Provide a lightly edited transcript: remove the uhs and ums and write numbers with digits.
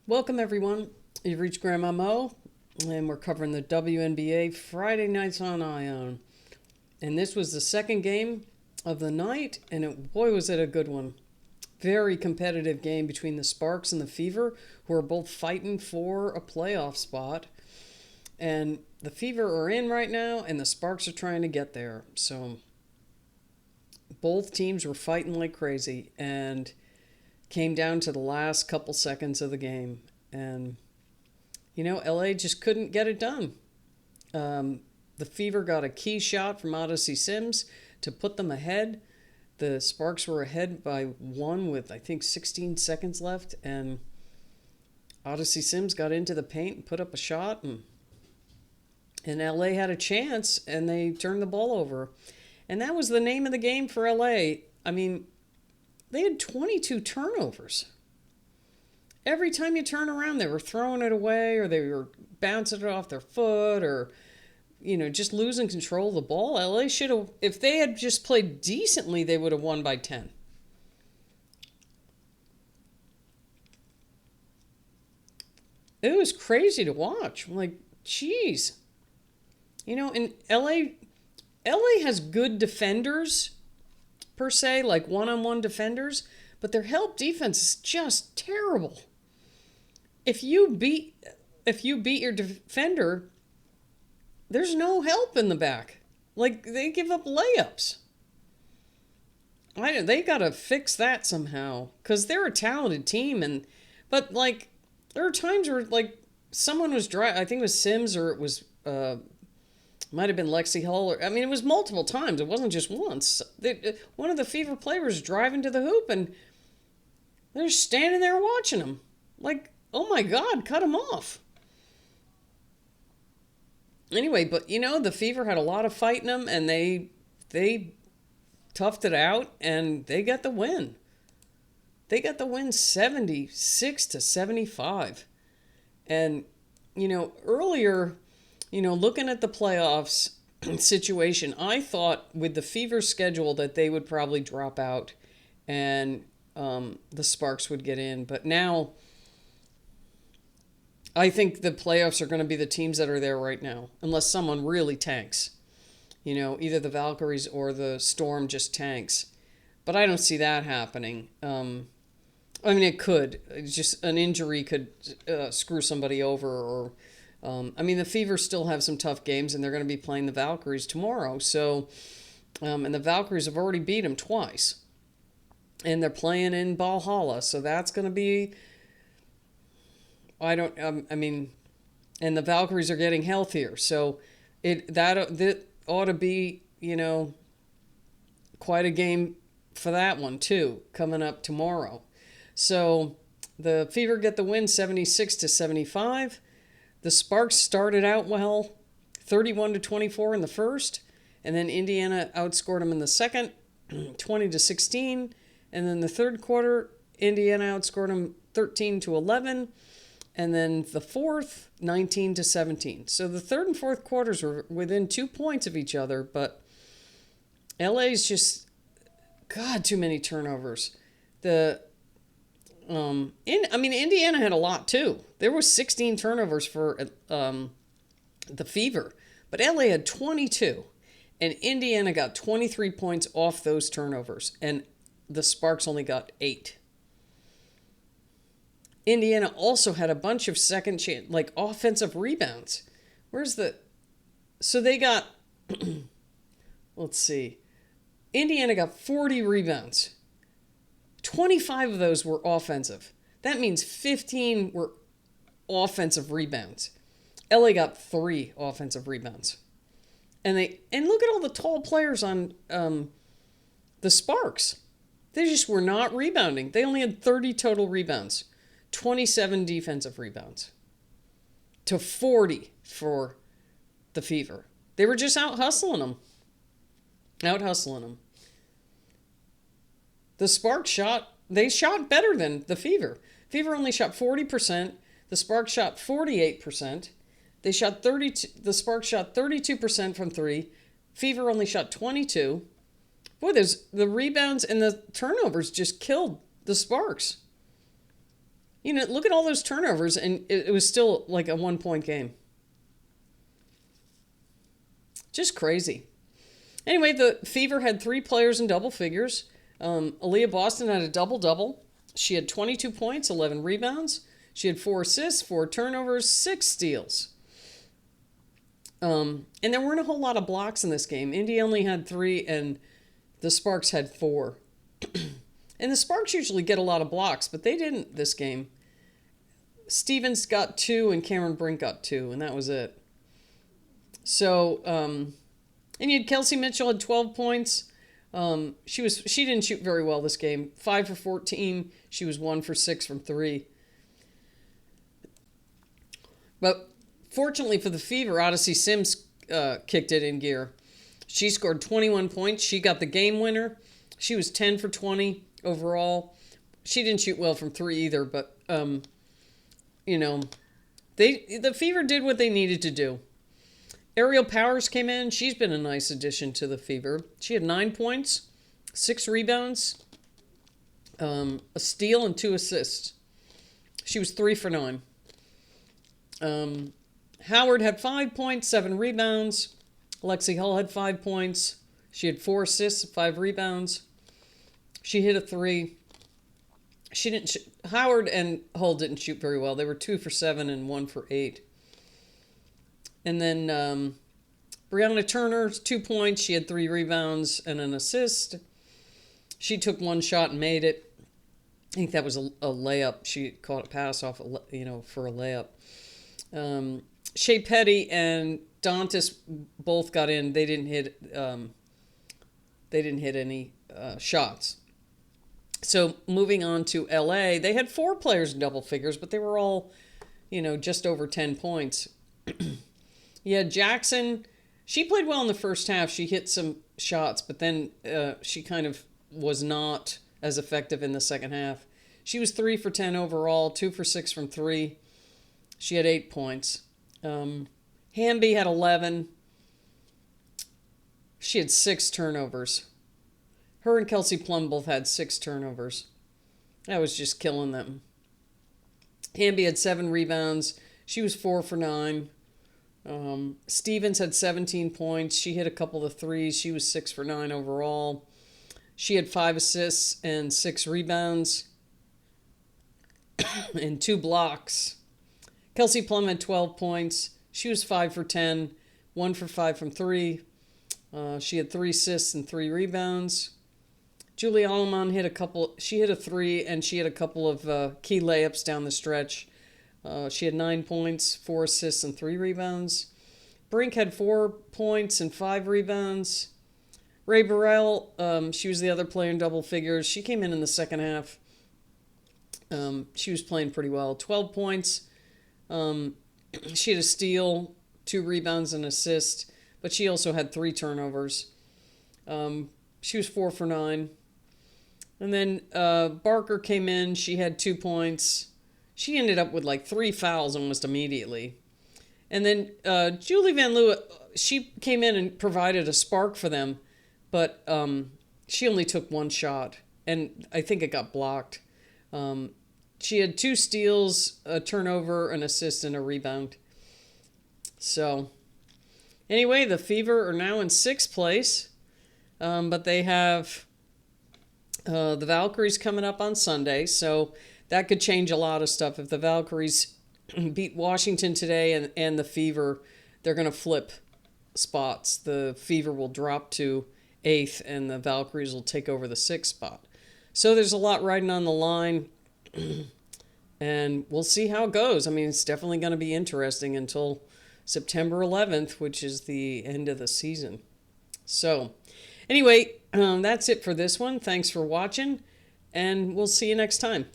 Welcome, everyone. You've reached Grandma Mo, and we're covering the WNBA Friday nights on Ion. And this was the second game of the night, and boy, was it a good one. Very competitive game between the Sparks and the Fever, who are both fighting for a playoff spot. And the Fever are in right now, and the Sparks are trying to get there. So both teams were fighting like crazy, and came down to the last couple seconds of the game. And, LA just couldn't get it done. The Fever got a key shot from Odyssey Sims to put them ahead. The Sparks were ahead by one with, I think, 16 seconds left. And Odyssey Sims got into the paint and put up a shot. And LA had a chance, and they turned the ball over. And that was the name of the game for LA. I mean, they had 22 turnovers. Every time you turn around, they were throwing it away, or they were bouncing it off their foot, or, just losing control of the ball. LA should have, if they had just played decently, they would have won by 10. It was crazy to watch. I'm like, geez. And LA has good defenders, per se, like one-on-one defenders, but their help defense is just terrible. If you beat your defender, there's no help in the back. Like, they give up layups. They got to fix that somehow, because they're a talented team, but like, there are times where like someone was driving. I think it was Sims, or it was might have been Lexi Hull. It was multiple times. It wasn't just once. One of the Fever players driving to the hoop, and they're standing there watching him. Like, oh my God, cut him off. Anyway, but the Fever had a lot of fight in them, and they toughed it out, and they got the win. They got the win 76-75. And, earlier, looking at the playoffs situation, I thought with the Fever schedule that they would probably drop out and the Sparks would get in. But now I think the playoffs are going to be the teams that are there right now, unless someone really tanks. Either the Valkyries or the Storm just tanks. But I don't see that happening. It could. Just an injury could screw somebody over. Or the Fever still have some tough games, and they're going to be playing the Valkyries tomorrow. So, and the Valkyries have already beat them twice. And they're playing in Valhalla, so that's going to be... and the Valkyries are getting healthier, so that ought to be, quite a game for that one too, coming up tomorrow. So the Fever get the win 76-75. The Sparks started out well, 31-24 in the first, and then Indiana outscored them in the second, 20-16, and then the third quarter, Indiana outscored them 13-11. And then the fourth, 19-17. So the third and fourth quarters were within 2 points of each other, but LA's just, God, too many turnovers. Indiana had a lot too. There was 16 turnovers for the Fever, but LA had 22, and Indiana got 23 points off those turnovers, and the Sparks only got 8. Indiana also had a bunch of second chance, like offensive rebounds. So they got, let's see. Indiana got 40 rebounds. 25 of those were offensive. That means 15 were offensive rebounds. LA got 3 offensive rebounds. And look at all the tall players on the Sparks. They just were not rebounding. They only had 30 total rebounds. 27 defensive rebounds to 40 for the Fever. They were just out hustling them. The Sparks shot better than the Fever. Fever only shot 40%. The Sparks shot 48%. The Sparks shot 32% from 3. Fever only shot 22. Boy, the rebounds and the turnovers just killed the Sparks. Look at all those turnovers, and it was still like a 1-point game. Just crazy. Anyway, the Fever had 3 players in double figures. Aaliyah Boston had a double-double. She had 22 points, 11 rebounds. She had 4 assists, 4 turnovers, 6 steals. And there weren't a whole lot of blocks in this game. Indy only had 3, and the Sparks had 4. And the Sparks usually get a lot of blocks, but they didn't this game. Stevens got 2, and Cameron Brink got 2, and that was it. So, and you had Kelsey Mitchell had 12 points. She didn't shoot very well this game. 5 for 14. She was 1 for 6 from 3. But fortunately for the Fever, Odyssey Sims kicked it in gear. She scored 21 points. She got the game winner. She was 10 for 20 overall. She didn't shoot well from 3 either, but the Fever did what they needed to do. Ariel Powers came in. She's been a nice addition to the Fever. She had 9 points, 6 rebounds, a steal, and 2 assists. She was 3 for 9. Howard had 5 points, 7 rebounds. Lexi Hull had 5 points. She had 4 assists, 5 rebounds. She hit a 3. Howard and Hull didn't shoot very well. They were 2 for 7 and 1 for 8. And then Brianna Turner, 2 points. She had 3 rebounds and an assist. She took 1 shot and made it. I think that was a layup. She caught a pass off, for a layup. Shea Petty and Dantas both got in. They didn't hit any shots. So moving on to LA, they had 4 players in double figures, but they were all, just over 10 points. Yeah, Jackson, she played well in the first half. She hit some shots, but then she kind of was not as effective in the second half. She was 3 for 10 overall, 2 for 6 from 3. She had 8 points. Hamby had 11. She had 6 turnovers. Her and Kelsey Plum both had 6 turnovers. That was just killing them. Hamby had 7 rebounds. She was 4 for 9. Stevens had 17 points. She hit a couple of threes. She was 6 for 9 overall. She had 5 assists and 6 rebounds and 2 blocks. Kelsey Plum had 12 points. She was 5 for 10, 1 for 5 from 3. She had 3 assists and 3 rebounds. Julie Alleman hit a couple. She hit a 3, and she had a couple of key layups down the stretch. She had 9 points, 4 assists, and 3 rebounds. Brink had 4 points and 5 rebounds. Ray Burrell, she was the other player in double figures. She came in the second half. She was playing pretty well. 12 points. She had a steal, 2 rebounds, and an assist, but she also had 3 turnovers. She was 4 for 9. And then Barker came in. She had 2 points. She ended up with like 3 fouls almost immediately. And then Julie Van Leeuwen, she came in and provided a spark for them, but she only took 1 shot, and I think it got blocked. She had 2 steals, a turnover, an assist, and a rebound. So, anyway, the Fever are now in 6th place, but they have the Valkyries coming up on Sunday, so that could change a lot of stuff. If the Valkyries beat Washington today and the Fever, they're going to flip spots. The Fever will drop to 8th, and the Valkyries will take over the 6th spot. So there's a lot riding on the line, and we'll see how it goes. I mean, it's definitely going to be interesting until September 11th, which is the end of the season. So anyway, that's it for this one. Thanks for watching, and we'll see you next time.